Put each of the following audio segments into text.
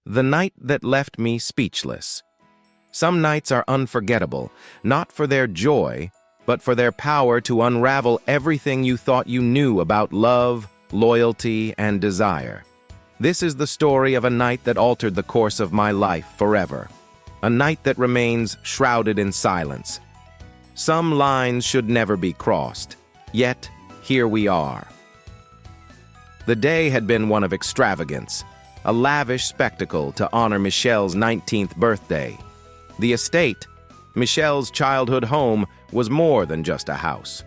The night that left me speechless. Some nights are unforgettable, not for their joy, but for their power to unravel everything you thought you knew about love, loyalty, and desire. This is the story of a night that altered the course of my life forever. A night that remains shrouded in silence. Some lines should never be crossed, yet here we are. The day had been one of extravagance, a lavish spectacle to honor Michelle's 19th birthday. The estate, Michelle's childhood home, was more than just a house.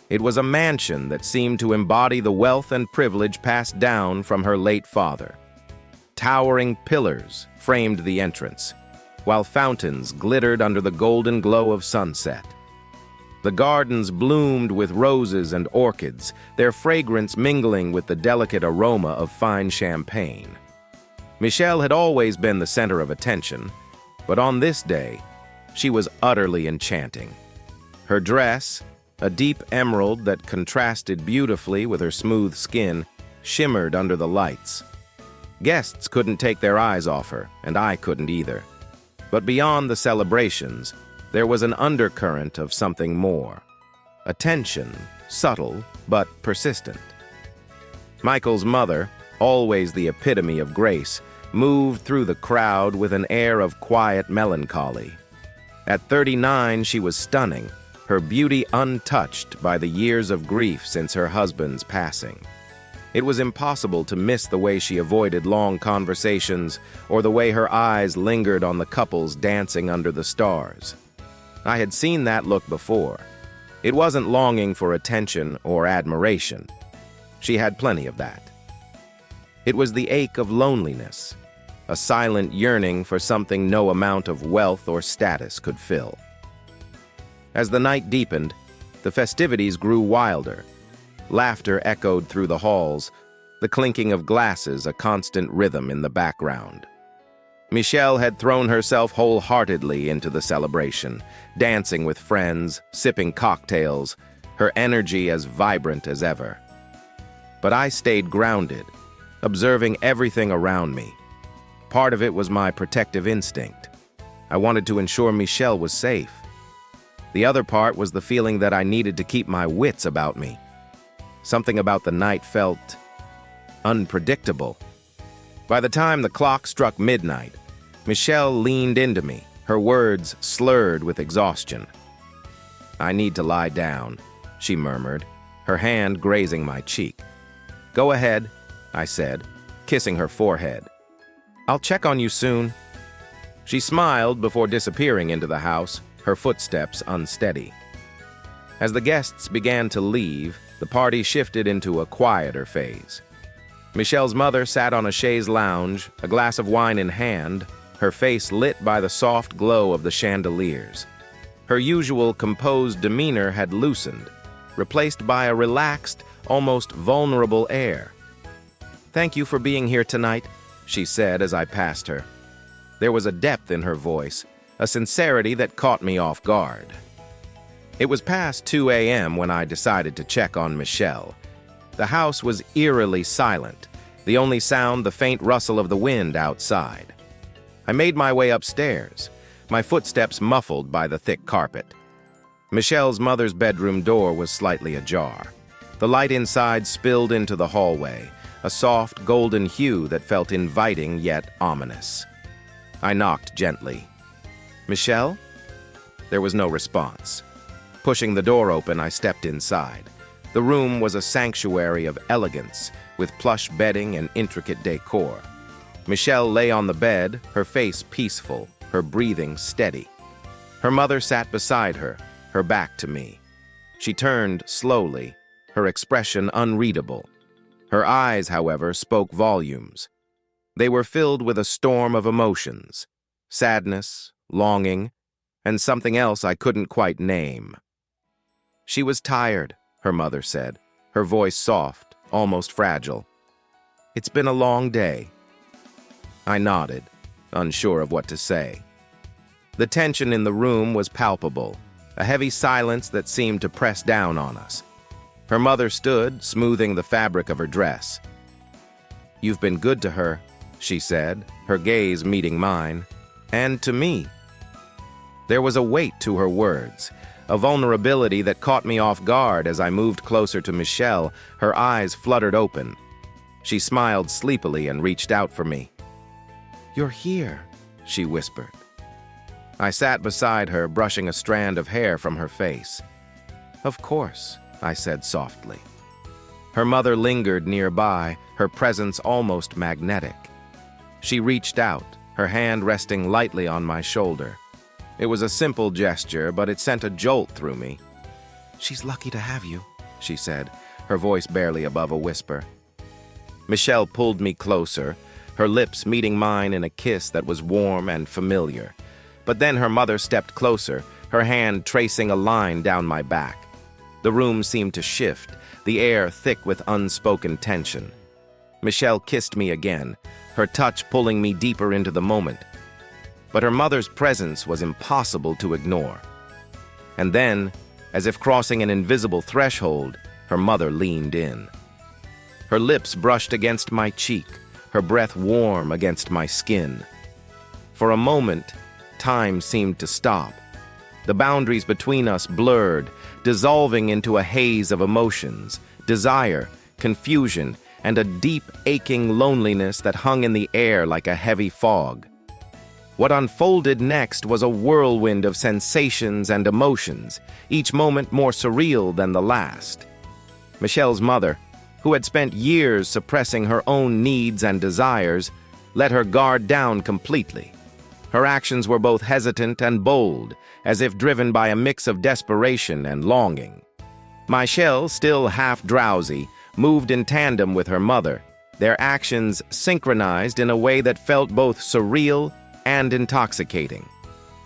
It was a mansion that seemed to embody the wealth and privilege passed down from her late father. Towering pillars framed the entrance, while fountains glittered under the golden glow of sunset. The gardens bloomed with roses and orchids, their fragrance mingling with the delicate aroma of fine champagne. Michelle had always been the center of attention, but on this day, she was utterly enchanting. Her dress, a deep emerald that contrasted beautifully with her smooth skin, shimmered under the lights. Guests couldn't take their eyes off her, and I couldn't either. But beyond the celebrations, there was an undercurrent of something more. A tension, subtle but persistent. Michael's mother, always the epitome of grace, moved through the crowd with an air of quiet melancholy. At 39, she was stunning, her beauty untouched by the years of grief since her husband's passing. It was impossible to miss the way she avoided long conversations or the way her eyes lingered on the couples dancing under the stars. I had seen that look before. It wasn't longing for attention or admiration. She had plenty of that. It was the ache of loneliness, a silent yearning for something no amount of wealth or status could fill. As the night deepened, the festivities grew wilder. Laughter echoed through the halls, the clinking of glasses a constant rhythm in the background. Michelle had thrown herself wholeheartedly into the celebration, dancing with friends, sipping cocktails, her energy as vibrant as ever. But I stayed grounded, observing everything around me. Part of it was my protective instinct. I wanted to ensure Michelle was safe. The other part was the feeling that I needed to keep my wits about me. Something about the night felt unpredictable. By the time the clock struck midnight, Michelle leaned into me, her words slurred with exhaustion. "I need to lie down," she murmured, her hand grazing my cheek. "Go ahead," I said, kissing her forehead. "I'll check on you soon." She smiled before disappearing into the house, her footsteps unsteady. As the guests began to leave, the party shifted into a quieter phase. Michelle's mother sat on a chaise lounge, a glass of wine in hand, her face lit by the soft glow of the chandeliers. Her usual composed demeanor had loosened, replaced by a relaxed, almost vulnerable air. "Thank you for being here tonight," she said as I passed her. There was a depth in her voice, a sincerity that caught me off guard. It was past 2 a.m. when I decided to check on Michelle. The house was eerily silent, the only sound the faint rustle of the wind outside. I made my way upstairs, my footsteps muffled by the thick carpet. Michelle's mother's bedroom door was slightly ajar. The light inside spilled into the hallway, a soft golden hue that felt inviting yet ominous. I knocked gently. "Michelle?" There was no response. Pushing the door open, I stepped inside. The room was a sanctuary of elegance, with plush bedding and intricate decor. Michelle lay on the bed, her face peaceful, her breathing steady. Her mother sat beside her, her back to me. She turned slowly, her expression unreadable. Her eyes, however, spoke volumes. They were filled with a storm of emotions, sadness, longing, and something else I couldn't quite name. "She was tired," her mother said, her voice soft, almost fragile. "It's been a long day." I nodded, unsure of what to say. The tension in the room was palpable, a heavy silence that seemed to press down on us. Her mother stood, smoothing the fabric of her dress. "You've been good to her," she said, her gaze meeting mine. And to me. There was a weight to her words, a vulnerability that caught me off guard as I moved closer to Michelle, her eyes fluttered open. She smiled sleepily and reached out for me. "You're here," she whispered. I sat beside her, brushing a strand of hair from her face. "Of course," I said softly. Her mother lingered nearby, her presence almost magnetic. She reached out, her hand resting lightly on my shoulder. It was a simple gesture, but it sent a jolt through me. "She's lucky to have you," she said, her voice barely above a whisper. Michelle pulled me closer, her lips meeting mine in a kiss that was warm and familiar. But then her mother stepped closer, her hand tracing a line down my back. The room seemed to shift, the air thick with unspoken tension. Michelle kissed me again, her touch pulling me deeper into the moment. But her mother's presence was impossible to ignore. And then, as if crossing an invisible threshold, her mother leaned in. Her lips brushed against my cheek, her breath warm against my skin. For a moment, time seemed to stop. The boundaries between us blurred, dissolving into a haze of emotions, desire, confusion, and a deep, aching loneliness that hung in the air like a heavy fog. What unfolded next was a whirlwind of sensations and emotions, each moment more surreal than the last. Michelle's mother, who had spent years suppressing her own needs and desires, let her guard down completely. Her actions were both hesitant and bold, as if driven by a mix of desperation and longing. Michelle, still half drowsy, moved in tandem with her mother, their actions synchronized in a way that felt both surreal and intoxicating.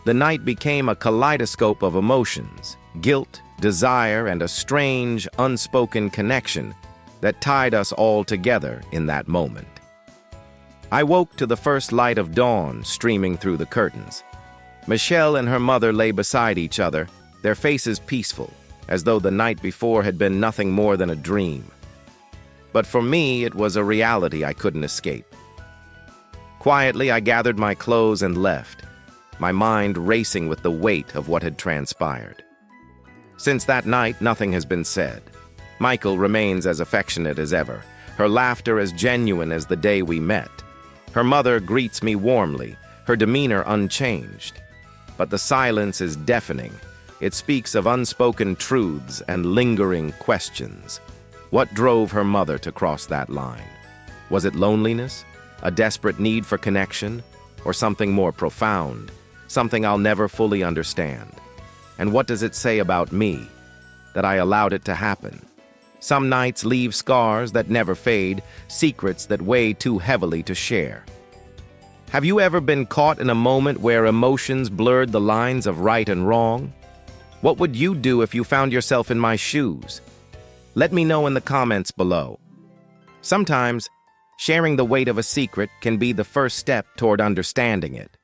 The night became a kaleidoscope of emotions, guilt, desire, and a strange, unspoken connection that tied us all together in that moment. I woke to the first light of dawn streaming through the curtains. Michelle and her mother lay beside each other, their faces peaceful, as though the night before had been nothing more than a dream. But for me, it was a reality I couldn't escape. Quietly, I gathered my clothes and left, my mind racing with the weight of what had transpired. Since that night, nothing has been said. Michael remains as affectionate as ever, her laughter as genuine as the day we met. Her mother greets me warmly, her demeanor unchanged. But the silence is deafening. It speaks of unspoken truths and lingering questions. What drove her mother to cross that line? Was it loneliness? A desperate need for connection? Or something more profound? Something I'll never fully understand? And what does it say about me? That I allowed it to happen? Some nights leave scars that never fade, secrets that weigh too heavily to share. Have you ever been caught in a moment where emotions blurred the lines of right and wrong? What would you do if you found yourself in my shoes? Let me know in the comments below. Sometimes, sharing the weight of a secret can be the first step toward understanding it.